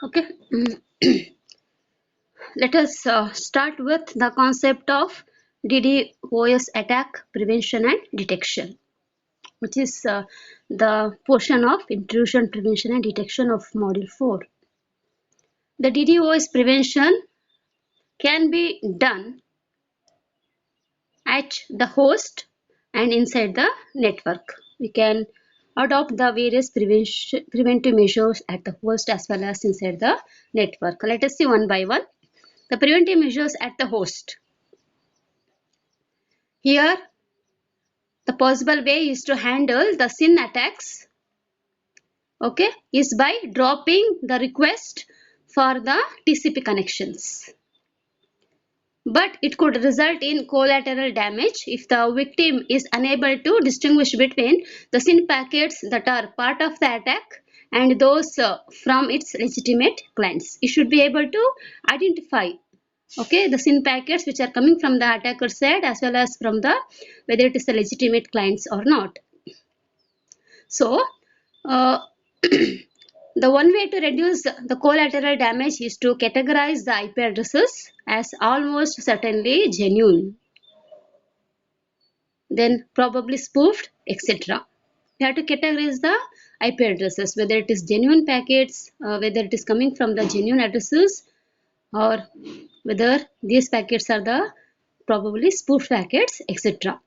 Okay. Let us start with the concept of DDoS attack prevention and detection, which is the portion of intrusion prevention and detection of module 4. The DDoS prevention can be done at the host and inside the network. We can adopt the various preventive measures at the host as well as inside the network. Let us see one by one. The preventive measures at the host. Here, the possible way is to handle the SYN attacks, okay, is by dropping the request for the TCP connections. But it could result in collateral damage if the victim is unable to distinguish between the SYN packets that are part of the attack and those from its legitimate clients. You should be able to identify, okay, the SYN packets which are coming from the attacker side as well as from the whether it is the legitimate clients or not. So uh, the one way to reduce the collateral damage is to categorize the IP addresses as almost certainly genuine, then probably spoofed, etc. You have to categorize the IP addresses, whether it is genuine packets, whether it is coming from the genuine addresses, or whether these packets are the probably spoofed packets, etc.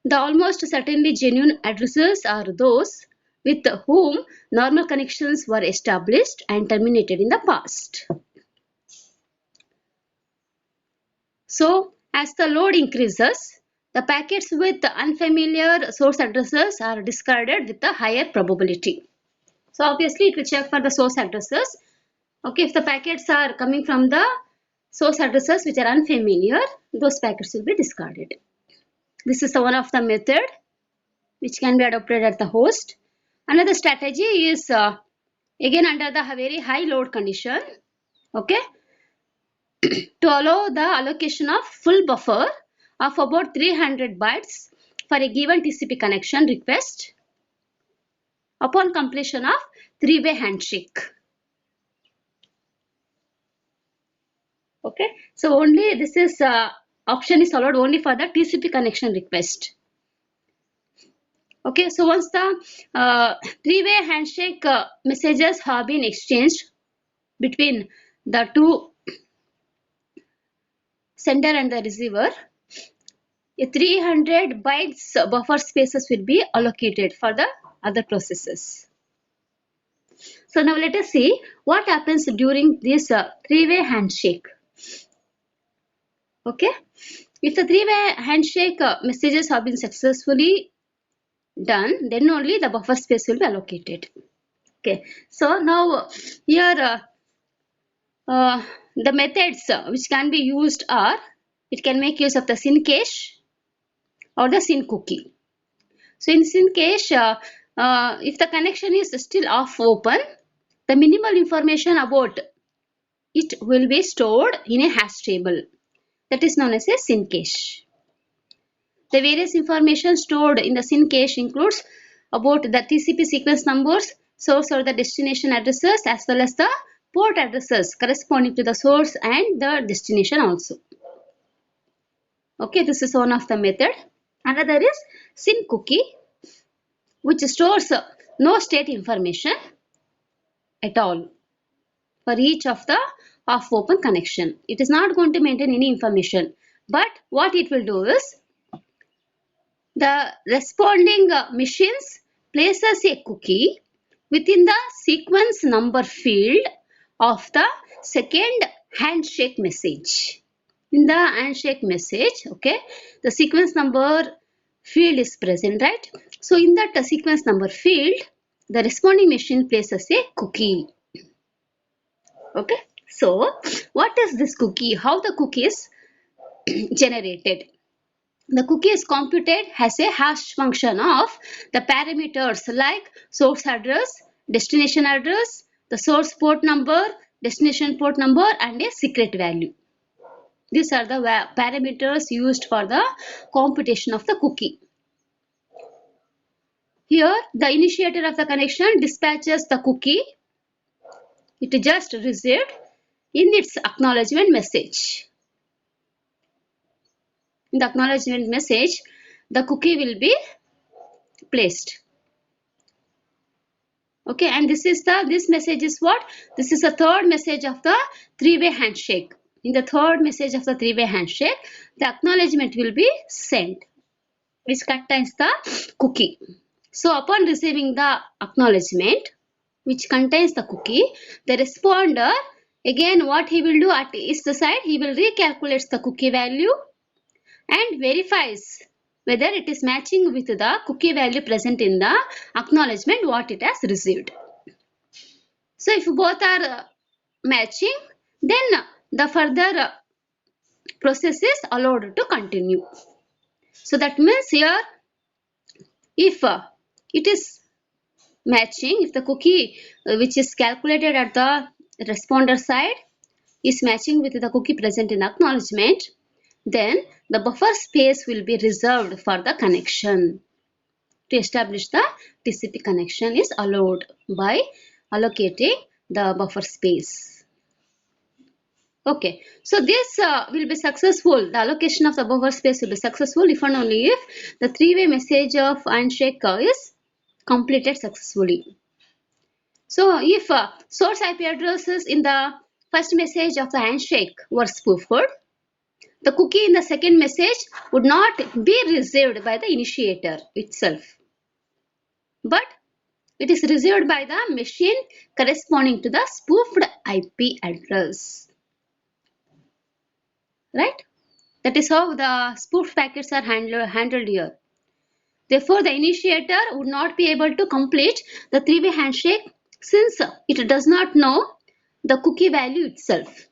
The almost certainly genuine addresses are those with whom normal connections were established and terminated in the past. So, as the load increases, the packets with unfamiliar source addresses are discarded with a higher probability. So, obviously, it will check for the source addresses. Okay, if the packets are coming from the source addresses which are unfamiliar, those packets will be discarded. This is one of the method which can be adopted at the host. Another strategy is again under the very high load condition, okay, to allow the allocation of full buffer of about 300 bytes for a given TCP connection request upon completion of three-way handshake. Okay, so only this is option is allowed only for the TCP connection request. Okay, so once the three-way handshake messages have been exchanged between the two sender and the receiver, a 300 bytes buffer spaces will be allocated for the other processes. So now let us see what happens during this three-way handshake. Okay, if the three-way handshake messages have been successfully done, then only the buffer space will be allocated. Okay, so now here the methods which can be used are, it can make use of the SYN cache or the SYN cookie. So in SYN cache, if the connection is still off open, the minimal information about it will be stored in a hash table that is known as a SYN cache. The various information stored in the SYN cache includes about the TCP sequence numbers, source or the destination addresses, as well as the port addresses corresponding to the source and the destination also. Okay, this is one of the method. Another is SYN cookie, which stores no state information at all for each of the off open connection. It is not going to maintain any information, but what it will do is the responding machines places a cookie within the sequence number field of the second handshake message. In the handshake message, okay, the sequence number field is present, right? So in that sequence number field, the responding machine places a cookie. Okay, so what is this cookie? How the cookie is generated? The cookie is computed as a hash function of the parameters like source address, destination address, the source port number, destination port number, and a secret value. These are the parameters used for the computation of the cookie. Here, the initiator of the connection dispatches the cookie it just received in its acknowledgement message. In the acknowledgement message, the cookie will be placed. Okay, and this message is what? This is the third message of the three-way handshake. In the third message of the three-way handshake, the acknowledgement will be sent, which contains the cookie. So upon receiving the acknowledgement, which contains the cookie, the responder, again what he will do at its side, he will recalculate the cookie value and verifies whether it is matching with the cookie value present in the acknowledgement what it has received. So if both are matching, then the further process is allowed to continue. So that means here, if it is matching, if the cookie which is calculated at the responder side is matching with the cookie present in acknowledgement, then the buffer space will be reserved for the connection. To establish the TCP connection is allowed by allocating the buffer space. Okay, so this will be successful. The allocation of the buffer space will be successful if and only if the three-way message of handshake is completed successfully. So if source IP addresses in the first message of the handshake were spoofed, the cookie in the second message would not be received by the initiator itself, but it is received by the machine corresponding to the spoofed IP address. Right? That is how the spoofed packets are handled here. Therefore, the initiator would not be able to complete the three-way handshake since it does not know the cookie value itself.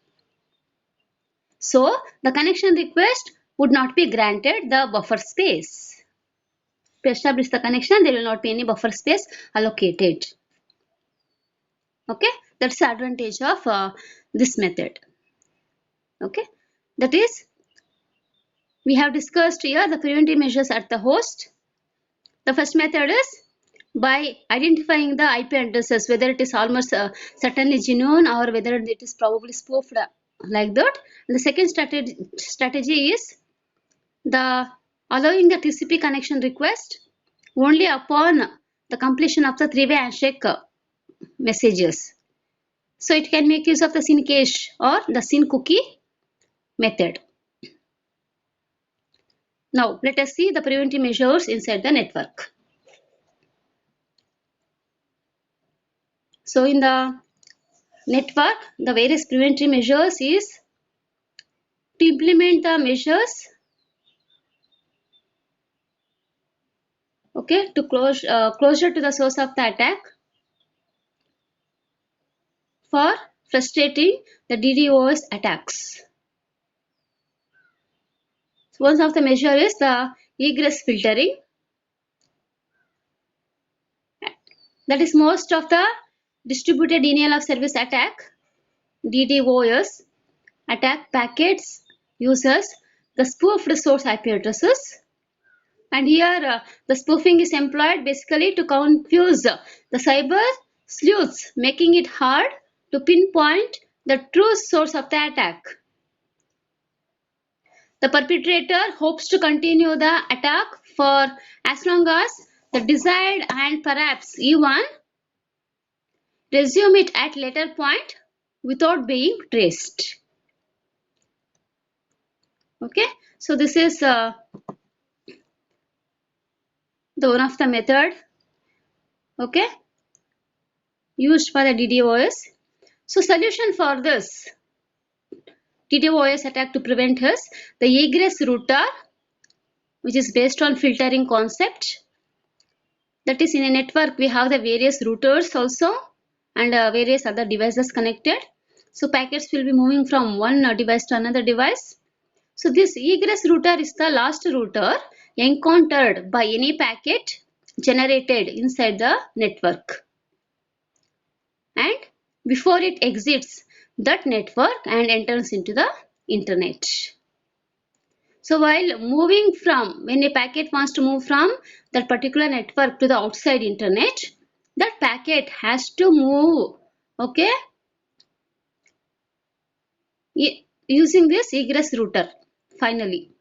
So, the connection request would not be granted the buffer space. To establish the connection, there will not be any buffer space allocated. Okay, that's the advantage of this method. Okay, that is, we have discussed here the preventive measures at the host. The first method is by identifying the IP addresses, whether it is almost certainly genuine or whether it is probably spoofed like that. And the second strategy is the allowing the TCP connection request only upon the completion of the three-way handshake messages. So it can make use of the SYN cache or the SYN cookie method. Now let us see the preventive measures inside the network. So in the network, the various preventive measures is to implement the measures to closure to the source of the attack for frustrating the DDoS attacks. So one of the measure is the egress filtering. That is, most of the distributed denial of service attack DDoS attack packets uses the spoofed source IP addresses, and here the spoofing is employed basically to confuse the cyber sleuths, making it hard to pinpoint the true source of the attack. The perpetrator hopes to continue the attack for as long as the desired and perhaps even resume it at later point without being traced. Okay, so this is the one of the method used for the DDoS. So solution for this DDoS attack to prevent is the egress router, which is based on filtering concept. That is, in a network we have the various routers also and various other devices connected. So packets will be moving from one device to another device. So this egress router is the last router encountered by any packet generated inside the network, and before it exits that network and enters into the internet. So while moving from, when a packet wants to move from that particular network to the outside internet, that packet has to move, okay, using this egress router. Finally,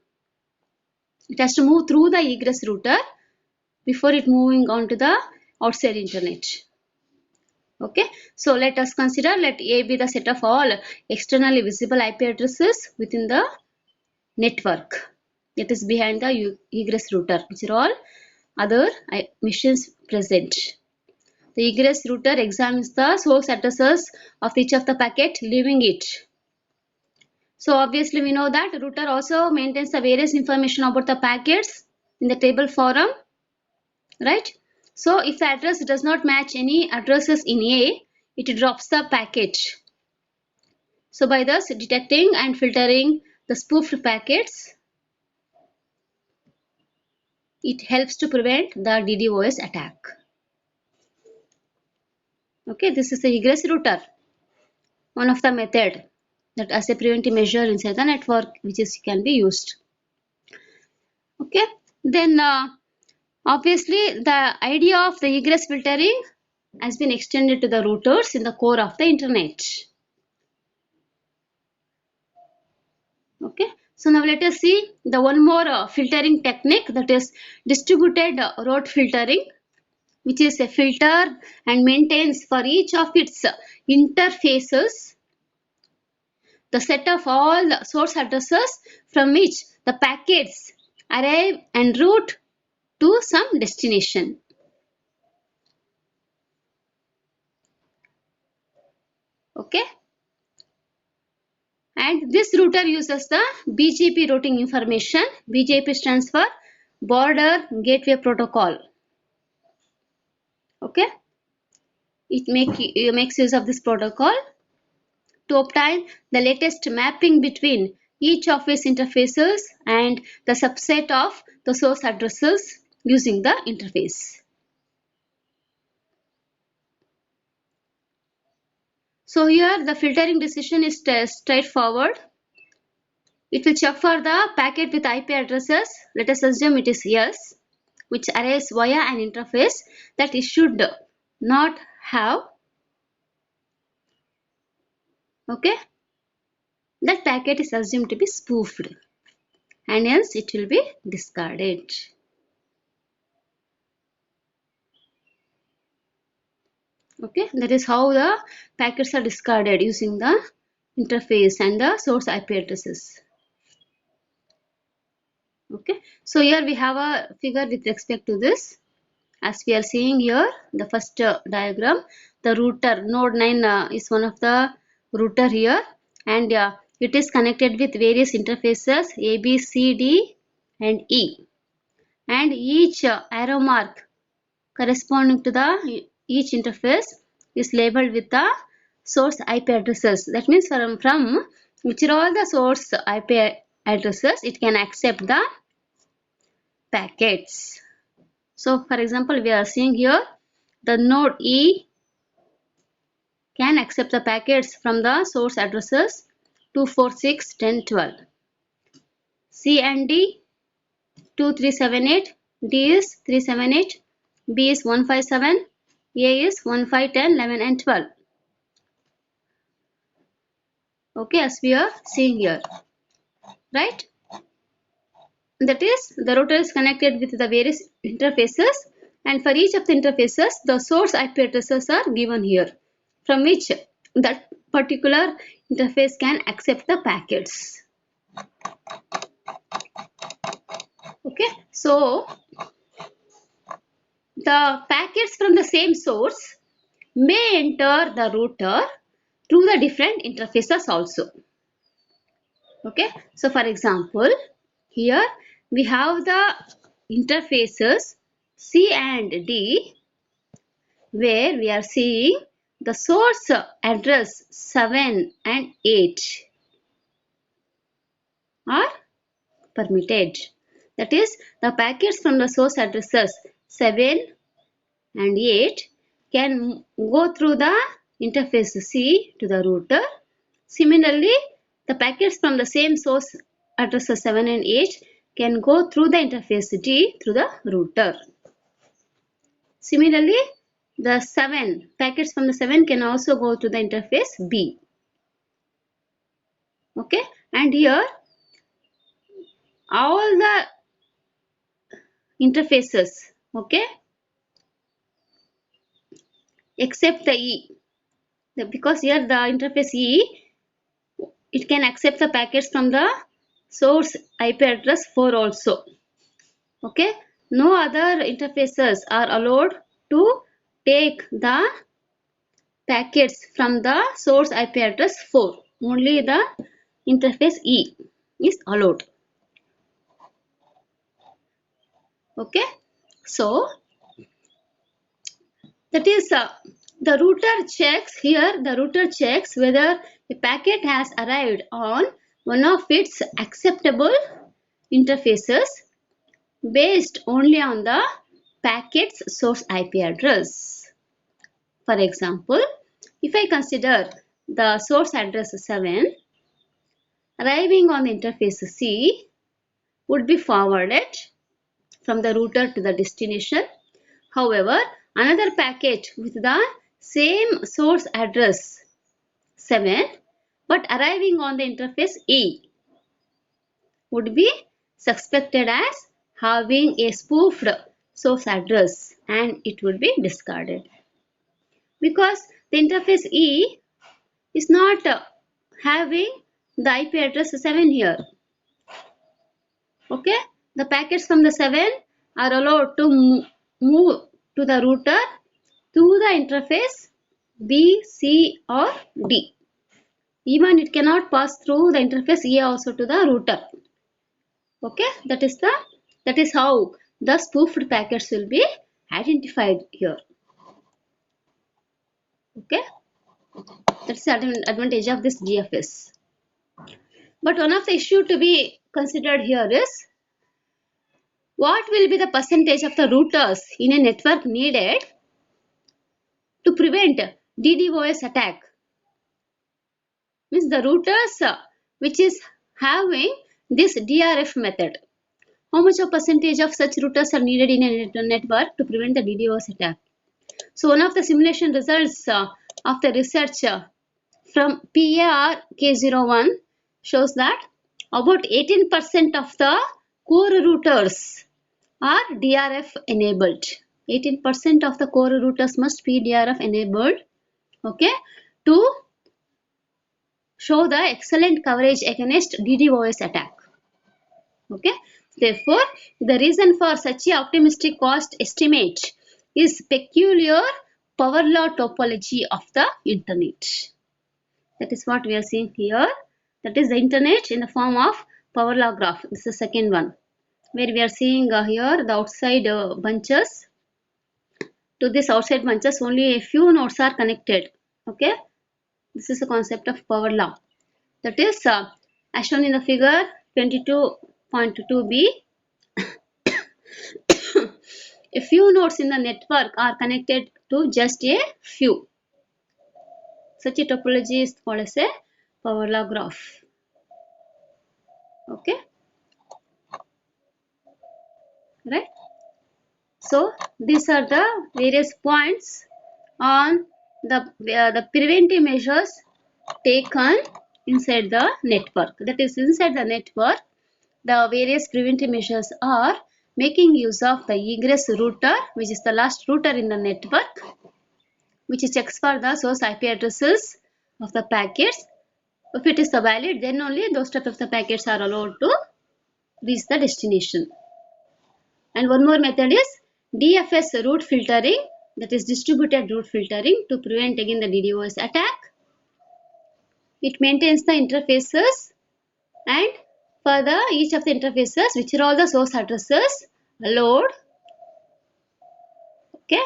it has to move through the egress router before it moving on to the outside internet. Okay, so let us consider, let A be the set of all externally visible IP addresses within the network that is behind the egress router, which are all other machines present. The egress router examines the source addresses of each of the packet leaving it. So obviously we know that router also maintains the various information about the packets in the table form, right? So if the address does not match any addresses in A, it drops the packet. So by thus detecting and filtering the spoofed packets, it helps to prevent the DDoS attack. Okay, this is the egress router, one of the method that as a preventive measure inside the network, which can be used. Okay, then obviously the idea of the egress filtering has been extended to the routers in the core of the internet. Okay, so now let us see the one more filtering technique, that is distributed route filtering, which is a filter and maintains for each of its interfaces the set of all the source addresses from which the packets arrive and route to some destination. Okay, and this router uses the BGP routing information. BGP stands for Border Gateway Protocol. Okay, it makes use of this protocol to obtain the latest mapping between each of its interfaces and the subset of the source addresses using the interface. So here the filtering decision is straightforward. It will check for the packet with IP addresses. Let us assume it is yes, which arrives via an interface that it should not have. Okay, that packet is assumed to be spoofed and hence it will be discarded. Okay, that is how the packets are discarded, using the interface and the source IP addresses. Okay, so here we have a figure with respect to this. As we are seeing here, the first diagram, the router node 9 is one of the router here, and it is connected with various interfaces A, B, C, D and E, and each arrow mark corresponding to the each interface is labeled with the source IP addresses. That means from which are all the source IP addresses it can accept the packets. So for example, we are seeing here the node E can accept the packets from the source addresses 246, 10, 12. C and D 2378, D is 378, B is 157, A is 15, 10, 11 and 12. Okay, as we are seeing here, right? That is, the router is connected with the various interfaces, and for each of the interfaces the source IP addresses are given here, from which that particular interface can accept the packets. Okay, so the packets from the same source may enter the router through the different interfaces also. Okay, so for example, here we have the interfaces C and D, where we are seeing the source address 7 and 8 are permitted. That is, the packets from the source addresses 7 and 8 can go through the interface C to the router. Similarly, the packets from the same source addresses 7 and 8 can go through the interface D through the router. Similarly, the 7 packets from the 7 can also go to the interface B. Okay, and here all the interfaces, okay, except the E, because here the interface E, it can accept the packets from the source IP address 4 also. Okay, no other interfaces are allowed to take the packets from the source IP address 4. Only the interface E is allowed. Okay, so that is the router checks here. The router checks whether a packet has arrived on one of its acceptable interfaces based only on the packet's source IP address. For example, if I consider the source address 7, arriving on the interface C would be forwarded from the router to the destination. However, another packet with the same source address 7 but arriving on the interface E would be suspected as having a spoofed source address and it would be discarded because the interface E is not having the IP address 7 here. Okay, the packets from the 7 are allowed to move to the router through the interface B, C or D. Even it cannot pass through the interface E also to the router. Okay, that is how the spoofed packets will be identified here. Okay, that's the advantage of this DFS. But one of the issue to be considered here is what will be the percentage of the routers in a network needed to prevent DDoS attack. Means the routers which is having this DRF method. How much of percentage of such routers are needed in a network to prevent the DDoS attack? So one of the simulation results of the research from PARK01 shows that about 18% of the core routers are DRF enabled. 18% of the core routers must be DRF enabled, okay, to show the excellent coverage against DDoS attack. Okay, therefore, the reason for such a optimistic cost estimate is peculiar power law topology of the internet. That is what we are seeing here. That is the internet in the form of power law graph. This is the second one, where we are seeing here the outside bunches. To this outside bunches, only a few nodes are connected. Okay, this is the concept of power law. That is as shown in the figure 22.2b. A few nodes in the network are connected to just a few. Such a topology is called as a power law graph. Okay, right? So these are the various points on the preventive measures taken inside the network. That is, inside the network, the various preventive measures are making use of the egress router, which is the last router in the network, which checks for the source IP addresses of the packets. If it is valid, then only those type of the packets are allowed to reach the destination. And one more method is DFS route filtering, that is distributed route filtering, to prevent again the DDoS attack. It maintains the interfaces, and for the each of the interfaces, which are all the source addresses allowed, okay,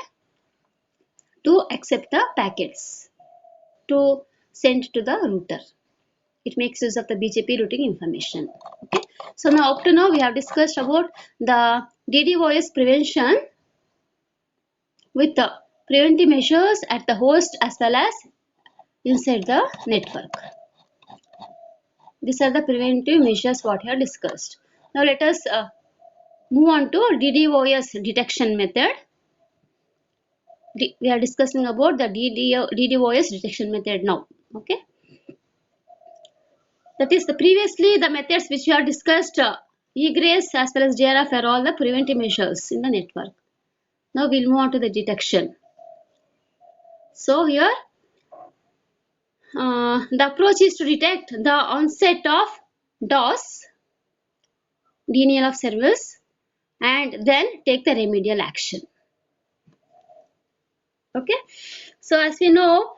to accept the packets to send to the router. It makes use of the BGP routing information. Okay, so now up to now we have discussed about the DDoS prevention with the preventive measures at the host as well as inside the network. These are the preventive measures what we have discussed. Now let us move on to DDoS detection method. We are discussing about the DDoS detection method now. Okay. That is previously the methods which we have discussed, egress as well as DRF are all the preventive measures in the network. Now we'll move on to the detection. So here the approach is to detect the onset of DOS, denial of service, and then take the remedial action. Okay. So as we know,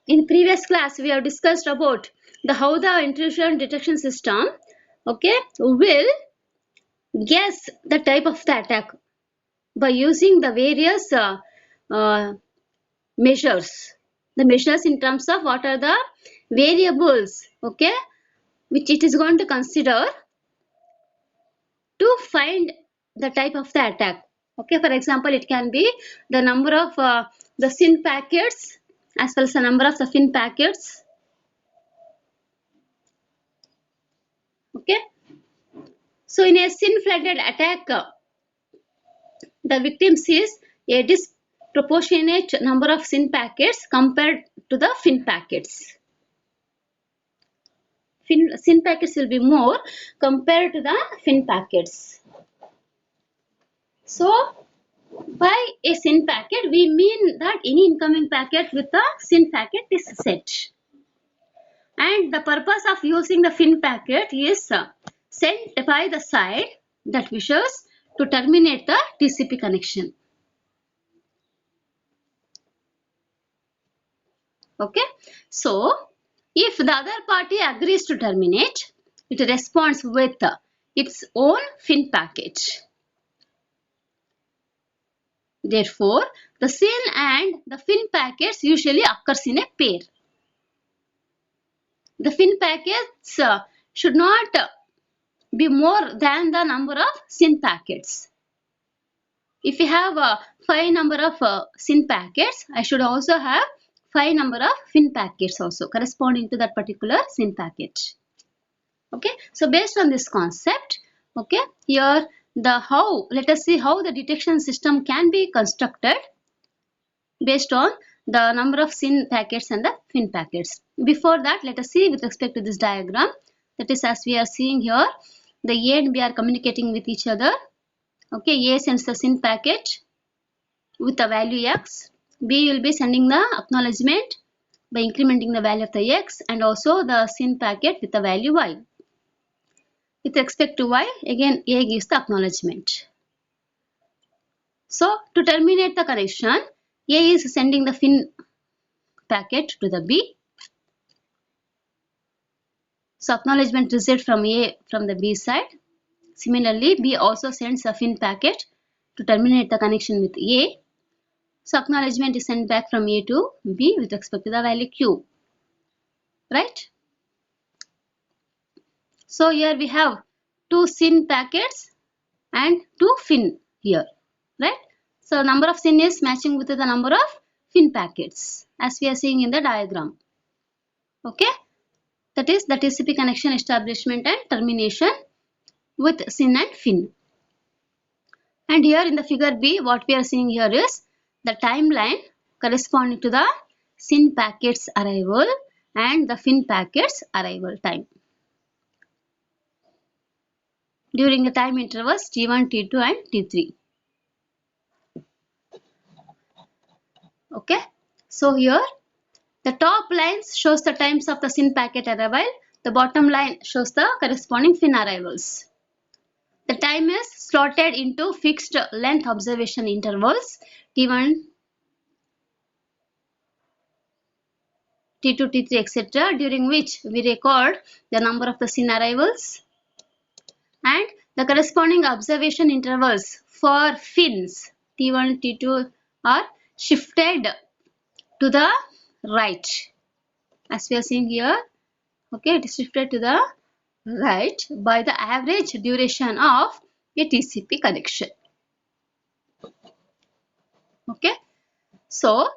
in previous class we have discussed about how the intrusion detection system, okay, will guess the type of the attack by using the various measures. The measures in terms of what are the variables, okay, which it is going to consider to find the type of the attack. Okay, for example, it can be the number of the SYN packets as well as the number of the FIN packets. Okay, so in a SYN flooded attack, the victim sees a disproportionate number of SYN packets compared to the FIN packets. SYN packets will be more compared to the FIN packets. So by a SYN packet, we mean that any incoming packet with a SYN packet is set. And the purpose of using the FIN packet is sent by the side that wishes to terminate the TCP connection. Okay, so if the other party agrees to terminate, it responds with its own FIN packet. Therefore, the SYN and the FIN packets usually occurs in a pair. The FIN packets should not be more than the number of SYN packets. If you have 5 number of SYN packets, I should also have 5 number of FIN packets also corresponding to that particular SYN packet. Okay, so based on this concept, okay, here let us see how the detection system can be constructed based on the number of SYN packets and the FIN packets. Before that, let us see with respect to this diagram. That is, as we are seeing here, the A and B are communicating with each other. Okay, A sends the SYN packet with the value X. B will be sending the acknowledgement by incrementing the value of the X, and also the SYN packet with the value Y. With respect to Y, again A gives the acknowledgement. So to terminate the connection, A is sending the FIN packet to the B. So acknowledgement received from A from the B side. Similarly, B also sends a FIN packet to terminate the connection with A. So acknowledgement is sent back from A to B with respect to the value Q. Right? So here we have 2 SYN packets and 2 FIN here. Right? So number of SYN is matching with the number of FIN packets as we are seeing in the diagram. Okay? That is the TCP connection establishment and termination with SYN and FIN. And here in the figure B, what we are seeing here is the timeline corresponding to the SYN packets arrival and the FIN packets arrival time during the time intervals T1, T2 and T3. Okay, so here the top line shows the times of the SYN packet arrival, the bottom line shows the corresponding FIN arrivals. The time is slotted into fixed length observation intervals T1, T2, T3, etc., during which we record the number of the SYN arrivals, and the corresponding observation intervals for FINs T1, T2 are shifted to the right as we are seeing here. Okay, it is shifted to the right by the average duration of a TCP connection. Okay, so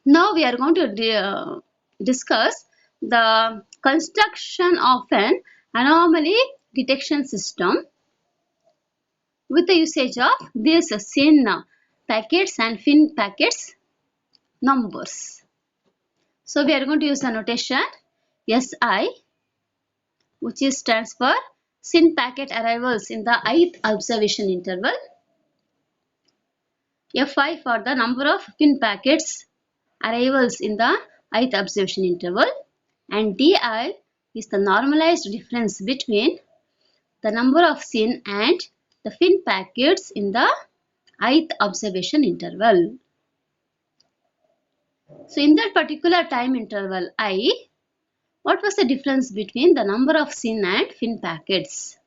now we are going to discuss the construction of an anomaly detection system with the usage of these SYN packets and FIN packets numbers. So we are going to use the notation SI, which stands for SYN packet arrivals in the ith observation interval. Fi for the number of FIN packets arrivals in the ith observation interval, and Di is the normalized difference between the number of SYN and the FIN packets in the ith observation interval. So in that particular time interval I, what was the difference between the number of SYN and FIN packets?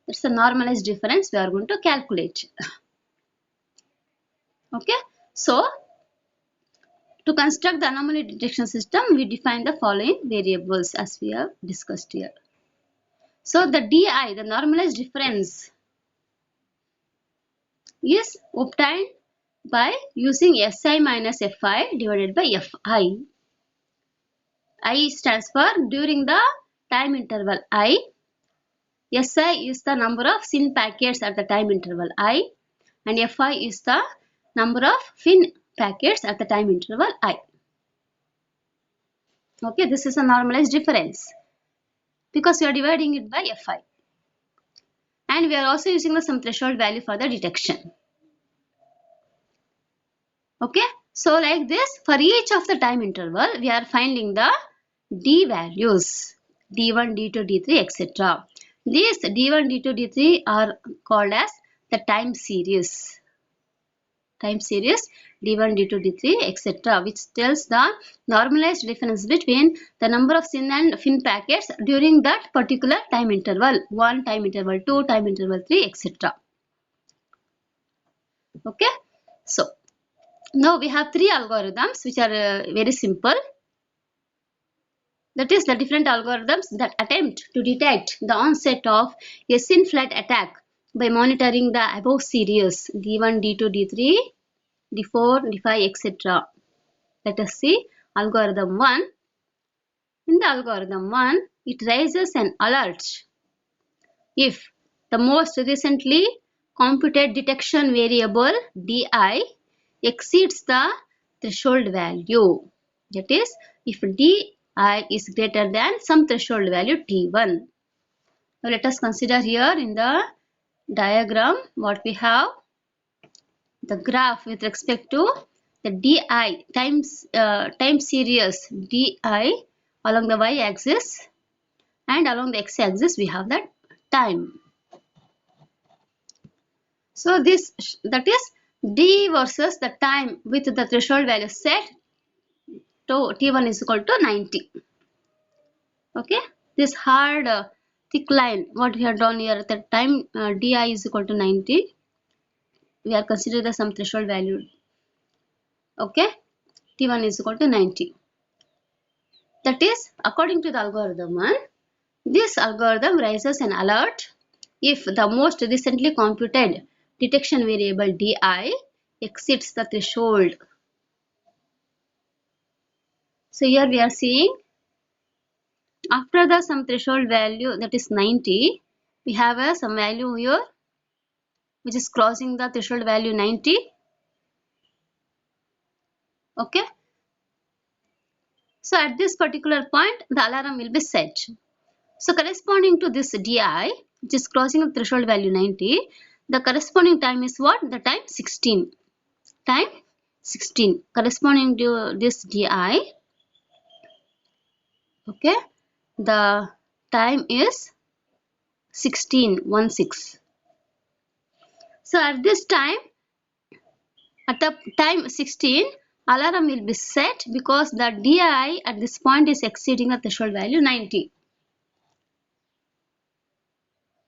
That's the normalized difference we are going to calculate. Okay, so to construct the anomaly detection system, we define the following variables as we have discussed here. So the Di, the normalized difference, is obtained by using Si minus Fi divided by Fi. I stands for during the time interval I. Si is the number of SYN packets at the time interval I, and Fi is the number of FIN packets at the time interval I. Okay, this is a normalized difference because we are dividing it by Fi. And we are also using some threshold value for the detection. Okay, so like this, for each of the time interval, we are finding the D values, D1, D2, D3, etc. These D1, D2, D3 are called as the time series. Time series D1, D2, D3, etc. which tells the normalized difference between the number of SYN and FIN packets during that particular time interval. 1, time interval 2, time interval 3, etc. Okay, so now we have three algorithms which are very simple. That is the different algorithms that attempt to detect the onset of a SYN flood attack by monitoring the above series D1, D2, D3, D4, D5, etc. Let us see algorithm 1. In the algorithm 1, it raises an alert if the most recently computed detection variable Di exceeds the threshold value. That is, if Di is greater than some threshold value T1. Now let us consider here in the diagram what we have. The graph with respect to the Di time series Di along the y-axis, and along the x-axis we have that time. So this, that is D versus the time with the threshold value set to T1 is equal to 90. Okay, this hard thick line what we have done here at the time Di is equal to 90, we are considering the some threshold value. Okay, T1 is equal to 90. That is, according to the algorithm 1, this algorithm raises an alert if the most recently computed detection variable Di exceeds the threshold. So here we are seeing after the some threshold value, that is 90, we have a some value here which is crossing the threshold value 90. Okay, so at this particular point the alarm will be set. So corresponding to this Di which is crossing the threshold value 90, the corresponding time is what? The time 16. Time 16 corresponding to this Di. Okay, the time is 16, 16. So at this time, at the time 16, alarm will be set because the Di at this point is exceeding the threshold value 90.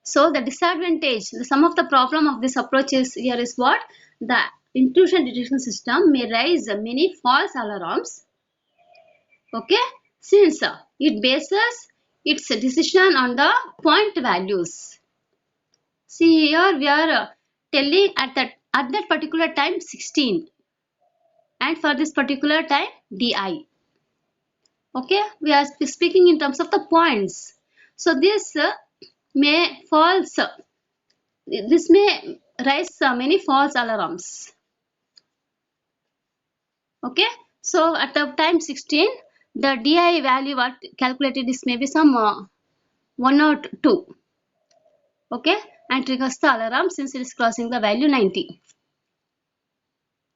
So the disadvantage, the sum of the problem of this approach is here is what? The intrusion detection system may raise many false alarms. Okay, since it bases its decision on the point values. See here we are telling at that particular time 16, and for this particular time Di. Okay, we are speaking in terms of the points. So this may false. This may raise many false alarms. Okay, so at the time 16, the DI value what calculated is maybe some 1 or 2. Okay, and triggers the alarm since it is crossing the value 90.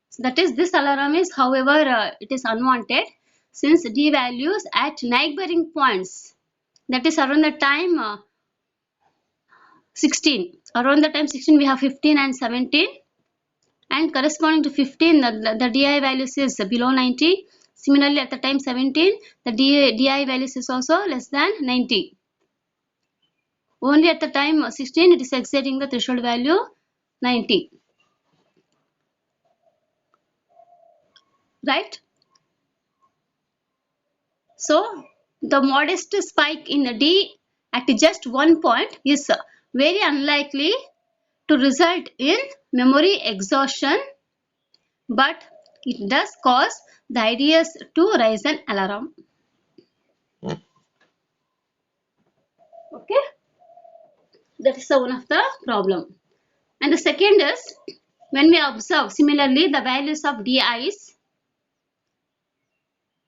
So that is, this alarm is, however, it is unwanted since D values at neighboring points, that is around the time 16. Around the time 16 we have 15 and 17, and corresponding to 15 the DI values is below 90. Similarly at the time 17 the DI values is also less than 90. Only at the time 16 it is exceeding the threshold value 90. Right? So the modest spike in D at just one point is very unlikely to result in memory exhaustion, but it does cause the IDS to raise an alarm. Okay, that is one of the problem. And the second is, when we observe similarly the values of DIs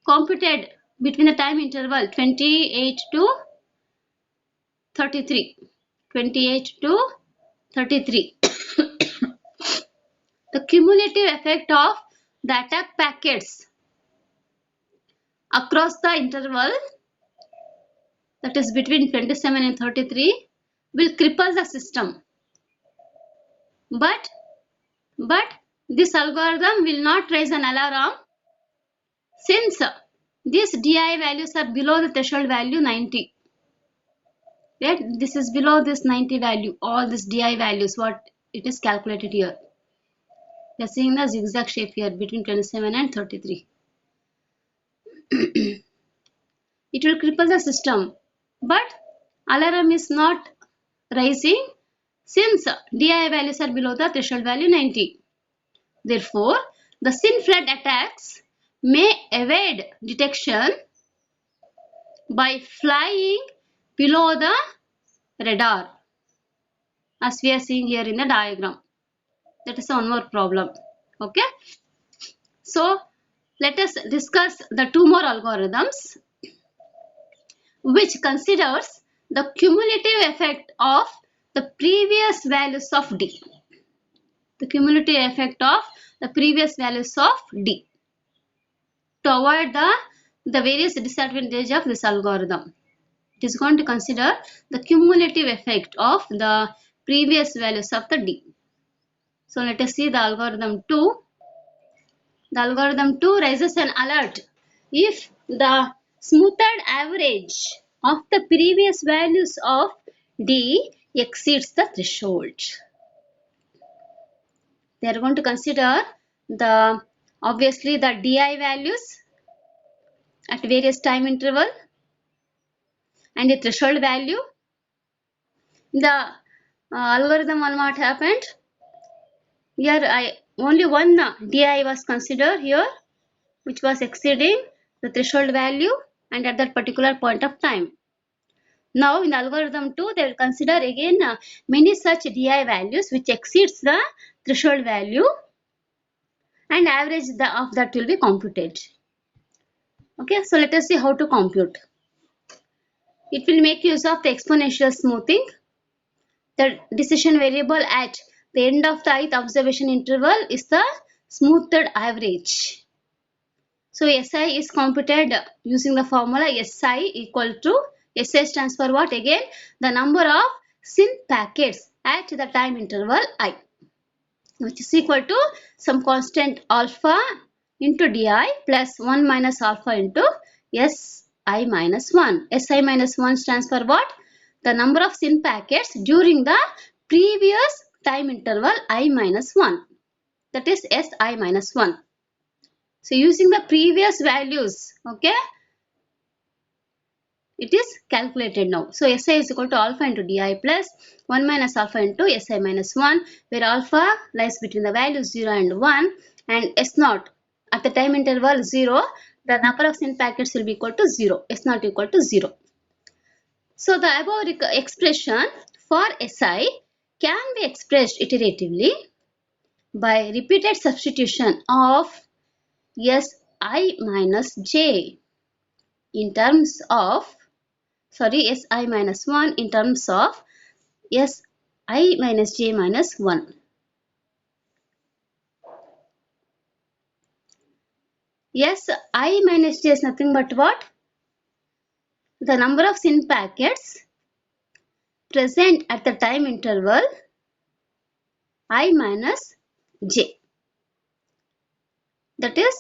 computed between the time interval 28 to 33. 28 to 33. The cumulative effect of the attack packets across the interval, that is between 27 and 33, will cripple the system. But this algorithm will not raise an alarm since these DI values are below the threshold value 90. Right? This is below this 90 value, all these DI values what it is calculated here. We are seeing the zigzag shape here between 27 and 33. It will cripple the system, but alarm is not rising since DI values are below the threshold value 90. Therefore, the SYN flood attacks may evade detection by flying below the radar, as we are seeing here in the diagram. That is one more problem. Okay, so let us discuss the two more algorithms which considers the cumulative effect of the previous values of D. The cumulative effect of the previous values of D to avoid the various disadvantages of this algorithm. It is going to consider the cumulative effect of the previous values of the D. So let us see the algorithm 2. The algorithm 2 raises an alert if the smoothed average of the previous values of D exceeds the threshold. They are going to consider obviously the DI values at various time interval and the threshold value. The algorithm one what happened here, only one DI was considered here which was exceeding the threshold value and at that particular point of time. Now in algorithm 2 they will consider again many such DI values which exceeds the threshold value and average of that will be computed. Okay, so let us see how to compute. It will make use of the exponential smoothing. The decision variable at the end of the ith observation interval is the smoothed average. So SI is computed using the formula SI equal to, SI stands for what again? The number of SYN packets at the time interval I, which is equal to some constant alpha into DI plus 1 minus alpha into SI minus 1. SI minus 1 stands for what? The number of SYN packets during the previous time interval I minus 1. That is SI minus 1. So using the previous values, okay, it is calculated now. So SI is equal to alpha into DI plus 1 minus alpha into SI minus 1, where alpha lies between the values 0 and 1 and S0 at the time interval 0 the number of SYN packets will be equal to 0, S not equal to 0. So the above expression for Si can be expressed iteratively by repeated substitution of Si minus j in terms of, Si minus 1 in terms of Si minus j minus 1. Si minus j is nothing but what? The number of SYN packets present at the time interval I minus j. That is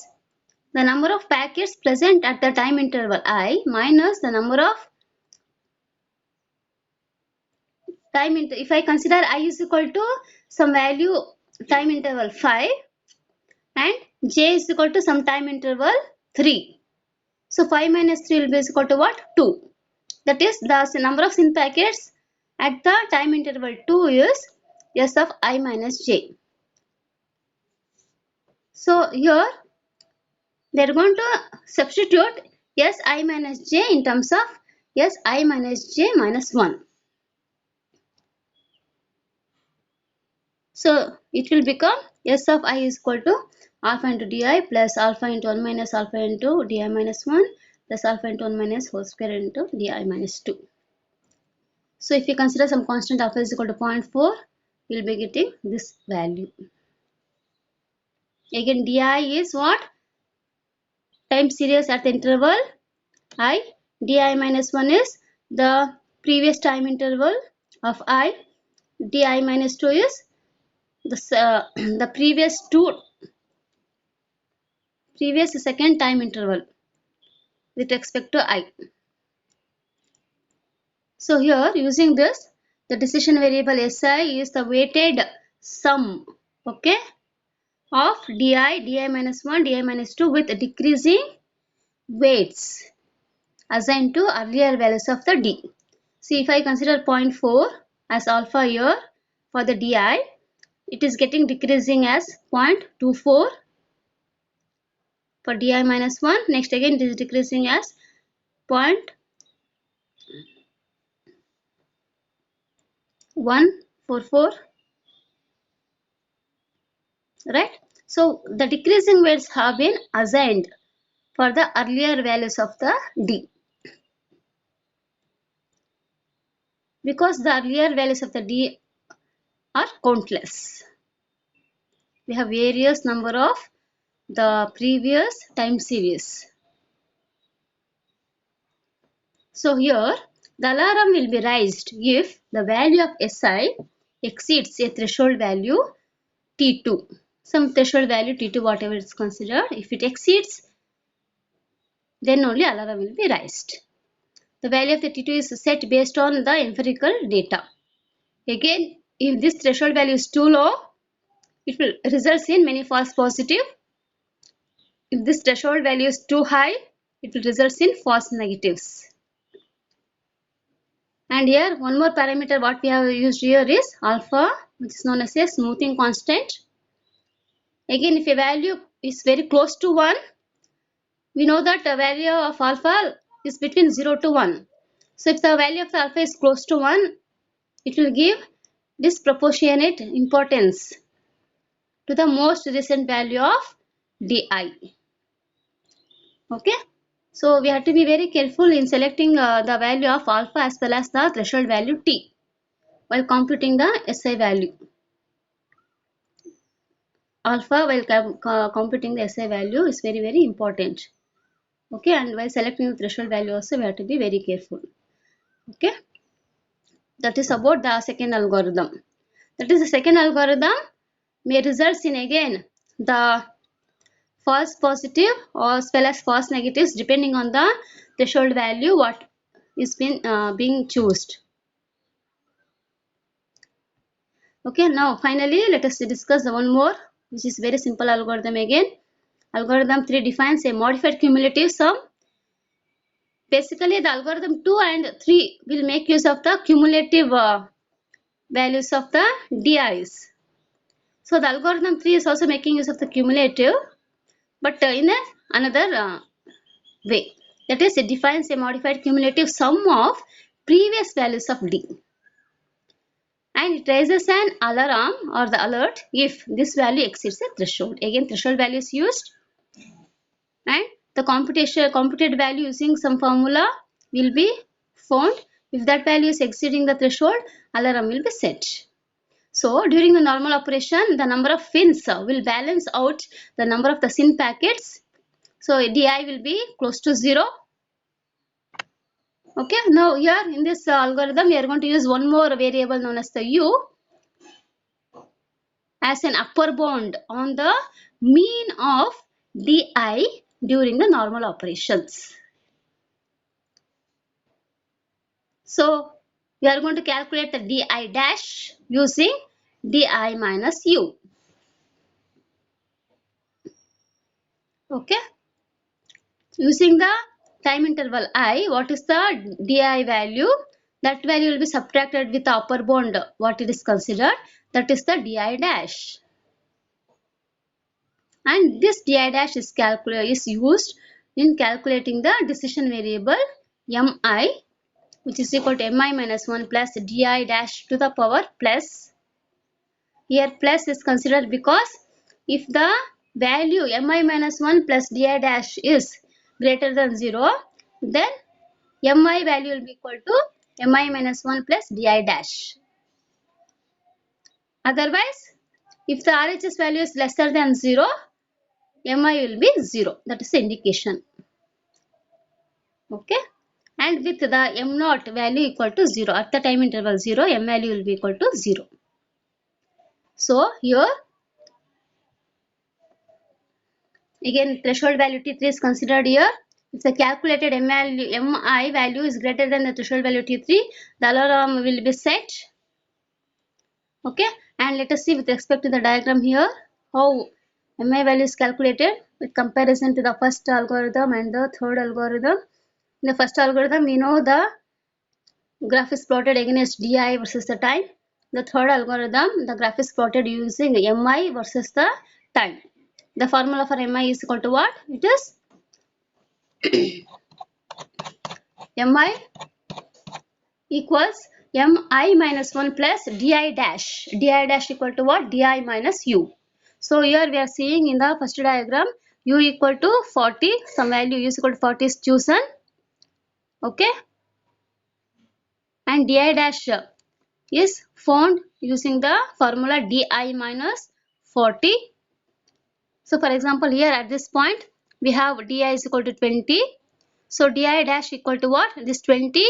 the number of packets present at the time interval I minus the number of time interval. If I consider I is equal to some value time interval 5 and j is equal to some time interval 3. So 5 minus 3 will be equal to what? 2. That is the number of SYN packets at the time interval 2 is S of I minus j. So here they are going to substitute Si minus j in terms of Si minus j minus 1. So it will become S of I is equal to alpha into di plus alpha into 1 minus alpha into di minus 1 plus alpha into 1 minus whole square into di minus 2. So if you consider some constant alpha is equal to 0.4, we will be getting this value. Again di is what? Time series at the interval I. Di minus 1 is the previous time interval of I. Di minus 2 is the previous second time interval with respect to I. So here using this, the decision variable Si is the weighted sum, okay, of di minus 1, di minus 2 with decreasing weights assigned to earlier values of the d. See, if I consider 0.4 as alpha here for the di, it is getting decreasing as 0.24 for di minus 1. Next again it is decreasing as 0.144, right? So the decreasing weights have been assigned for the earlier values of the d. Because the earlier values of the d are countless. We have various number of the previous time series. So here the alarm will be raised if the value of Si exceeds a threshold value T2. Some threshold value T2 whatever is considered. If it exceeds, then only alarm will be raised. The value of the T2 is set based on the empirical data. Again, if this threshold value is too low, it will result in many false positive. If this threshold value is too high, it will result in false negatives. And here one more parameter what we have used here is alpha, which is known as a smoothing constant. Again, if a value is very close to 1, we know that the value of alpha is between 0 to 1. So if the value of the alpha is close to 1, it will give disproportionate importance to the most recent value of di. Okay. So we have to be very careful in selecting the value of alpha as well as the threshold value t while computing the Si value. Alpha while computing the Si value is very, very important. Okay, and while selecting the threshold value also we have to be very careful. Okay, that is about the second algorithm. That is the second algorithm may result in again the false positive or as well as false negatives depending on the threshold value what is being chosen. Okay, now finally let us discuss the one more which is very simple algorithm again. Algorithm 3 defines a modified cumulative sum. Basically the algorithm 2 and 3 will make use of the cumulative values of the di's. So the algorithm 3 is also making use of the cumulative, but in another way. That is, it defines a modified cumulative sum of previous values of D. And it raises an alarm or the alert if this value exceeds a threshold. Again, threshold value is used, and the computed value using some formula will be found. If that value is exceeding the threshold, alarm will be set. So during the normal operation, the number of fins will balance out the number of the SYN packets. So DI will be close to 0. Okay, now here in this algorithm, we are going to use one more variable known as the U as an upper bound on the mean of DI during the normal operations. So we are going to calculate the DI dash using DI minus U. Okay. Using the time interval I, what is the DI value? That value will be subtracted with the upper bound, what it is considered, that is the DI dash. And this DI dash is used in calculating the decision variable Mi, which is equal to Mi minus 1 plus DI dash to the power plus. Here plus is considered because if the value Mi minus 1 plus DI dash is greater than 0, then Mi value will be equal to Mi minus 1 plus DI dash. Otherwise, if the RHS value is lesser than 0, Mi will be 0. That is the indication. Okay. And with the M0 value equal to 0, at the time interval 0, M value will be equal to 0. So here, again threshold value T3 is considered here. If the calculated Mi value is greater than the threshold value T3, the alarm will be set. Okay, and let us see with respect to the diagram here how Mi value is calculated with comparison to the first algorithm and the third algorithm. In the first algorithm, we know the graph is plotted against DI versus the time. The third algorithm, the graph is plotted using Mi versus the time. The formula for Mi is equal to what? It is Mi equals Mi minus 1 plus Di dash. Di dash equal to what? Di minus U. So here we are seeing in the first diagram, U equal to 40, some value U is equal to 40 is chosen. Okay. And Di dash is found using the formula Di minus 40. So for example, here at this point, we have Di is equal to 20. So Di dash equal to what? This 20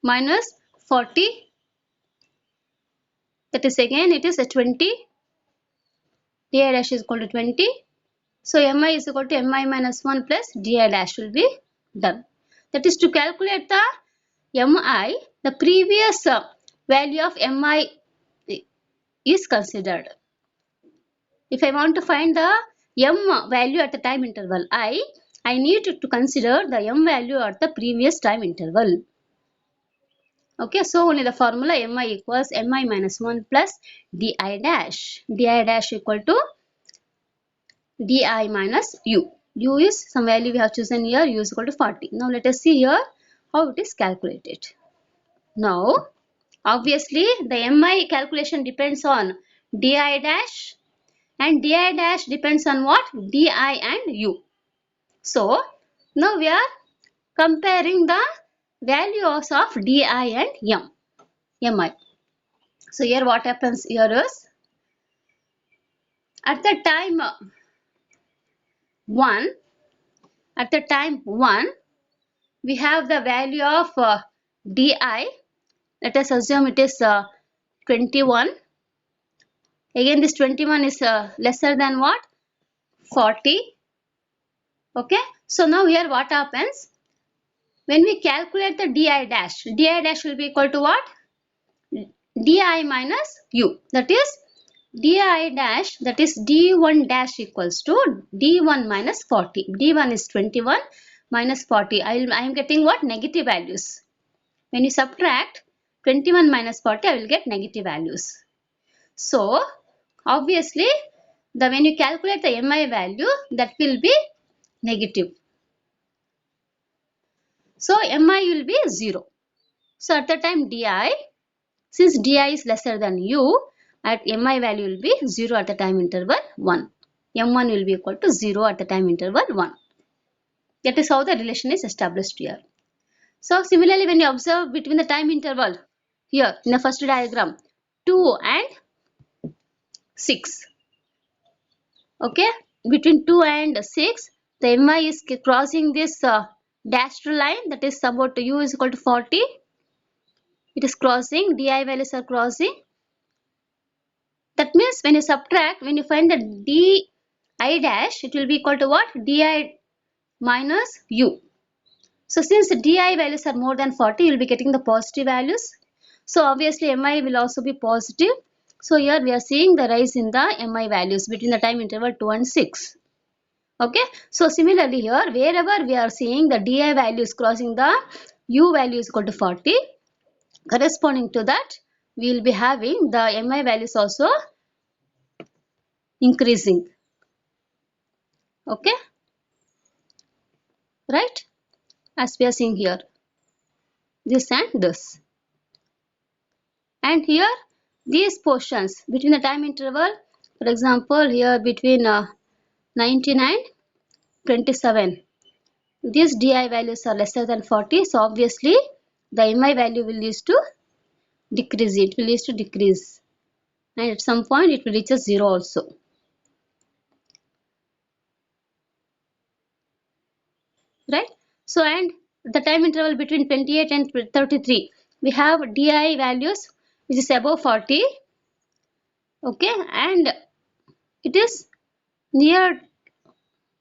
minus 40. That is again, it is a 20. Di dash is equal to 20. So Mi is equal to Mi minus 1 plus Di dash will be done. That is to calculate the Mi, the previous value of Mi is considered. If I want to find the M value at the time interval I need to consider the M value at the previous time interval. Okay, so only the formula Mi equals Mi minus 1 plus Di dash. Di dash equal to Di minus U. U is some value we have chosen here, U is equal to 40. Now let us see here how it is calculated. Now, obviously the Mi calculation depends on Di dash, and Di dash depends on what? Di and U. So now we are comparing the values of Di and Mi. So here what happens here is, at the time 1, we have the value of Di. Let us assume it is 21. Again, this 21 is lesser than what? 40. Okay. So now here what happens? When we calculate the Di dash will be equal to what? Di minus U. That is Di dash, that is D1 dash equals to D1 minus 40. D1 is 21 minus 40. I am getting what? Negative values. When you subtract 21 minus 40, I will get negative values. So obviously, when you calculate the Mi value, that will be negative. So mi will be 0. So at the time di, since di is lesser than u, at mi value will be 0 at the time interval 1. M1 will be equal to 0 at the time interval 1. That is how the relation is established here. So similarly, when you observe between the time interval here in the first diagram 2 and 6, okay, between 2 and 6, the mi is crossing this dashed line, that is about u is equal to 40. It is crossing, di values are crossing. That means when you subtract, when you find the di dash, it will be equal to what? Di minus u. So since di values are more than 40, you will be getting the positive values. So obviously mi will also be positive. So here we are seeing the rise in the mi values between the time interval 2 and 6. Okay. So similarly here, wherever we are seeing the di values crossing the u value is equal to 40, corresponding to that, we will be having the mi values also increasing. Okay. Right. As we are seeing here, this and this. And here these portions between the time interval, for example here between 19 and 27, these di values are lesser than 40, so obviously the mi value will lead to decrease, it will lead to decrease, and at some point it will reach a 0 also. Right. So and the time interval between 28 and 33, we have di values which is above 40, okay, and it is near,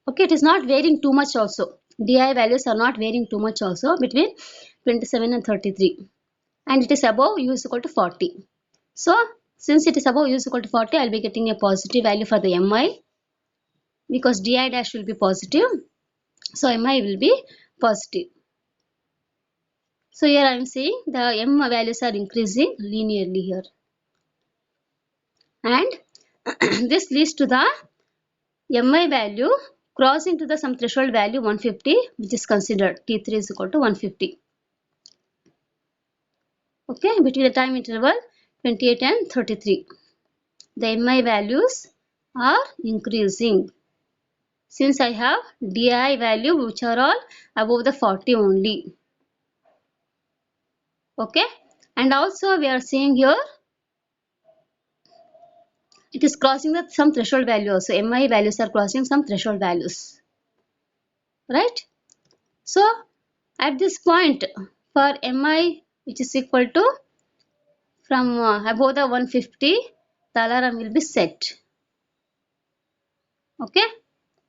okay, it is not varying too much also. Di values are not varying too much also between 27 and 33, and it is above u is equal to 40. So since it is above u is equal to 40, I will be getting a positive value for the mi, because di dash will be positive, so mi will be positive. So here I am saying the m values are increasing linearly here, and this leads to the mi value crossing to the some threshold value 150, which is considered T3 is equal to 150. Okay, between the time interval 28 and 33, the mi values are increasing. Since I have di value which are all above the 40 only. Okay, and also we are seeing here it is crossing the some threshold value also. Mi values are crossing some threshold values, right? So at this point for mi which is equal to from above the 150, the alarm will be set. Okay,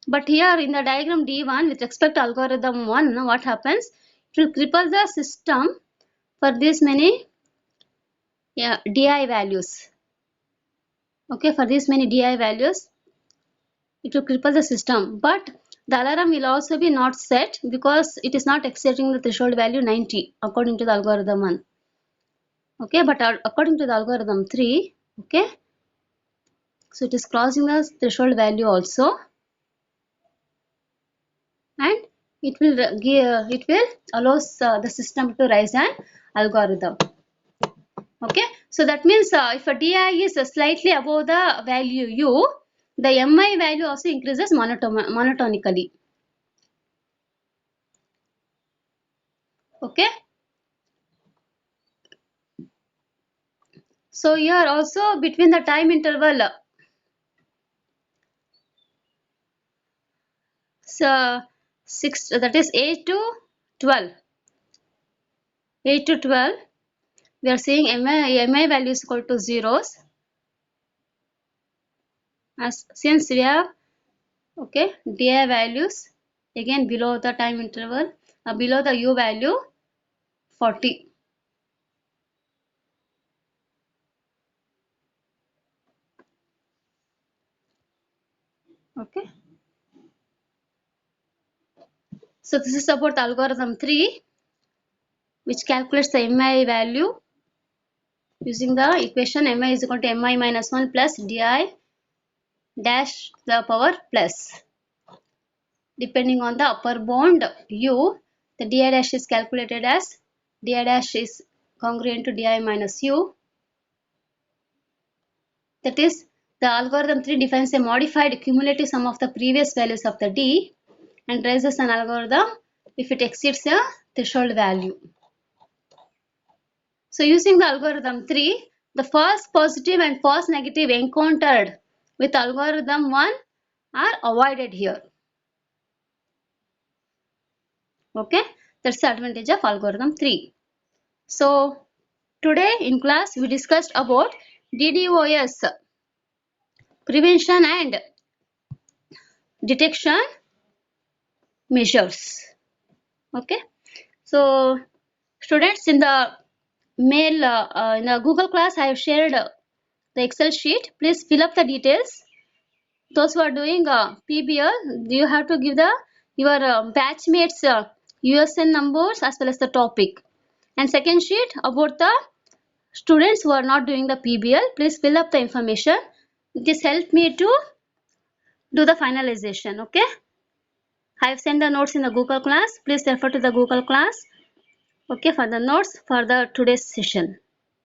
but here in the diagram D1 with respect to algorithm 1, what happens? It will cripple the system for these many di values. Okay, for these many di values, it will cripple the system, but the alarm will also be not set because it is not exceeding the threshold value 90 according to the algorithm 1. Okay, but according to the algorithm 3, okay, so it is crossing the threshold value also, and it will allows the system to raise an algorithm. Okay, so that means if a di is slightly above the value u, the mi value also increases monotonically. Okay, so here also between the time interval so 6, that is 8 to 12, 8 to 12, we are saying mi value is equal to zeros, as since we have, okay, di values again below the time interval, below the u value 40. Okay, so this is about algorithm 3, which calculates the mi value using the equation mi is equal to mi minus 1 plus di dash the power plus, depending on the upper bound u, The di dash is calculated as di dash is congruent to di minus u. That is, the algorithm 3 defines a modified cumulative sum of the previous values of the d and raises an algorithm if it exceeds a threshold value. So using the algorithm 3, the false positive and false negative encountered with algorithm 1 are avoided here. Okay, that's the advantage of algorithm 3. So today in class we discussed about DDoS prevention and detection measures. Okay, so students, in the mail in the Google class I have shared the Excel sheet. Please fill up the details. Those who are doing PBL, you have to give the your batchmates USN numbers as well as the topic. And second sheet about the students who are not doing the PBL, please fill up the information. This helped me to do the finalization. Okay, I have sent the notes in the Google class. Please refer to the Google class. Okay, for the notes for the today's session.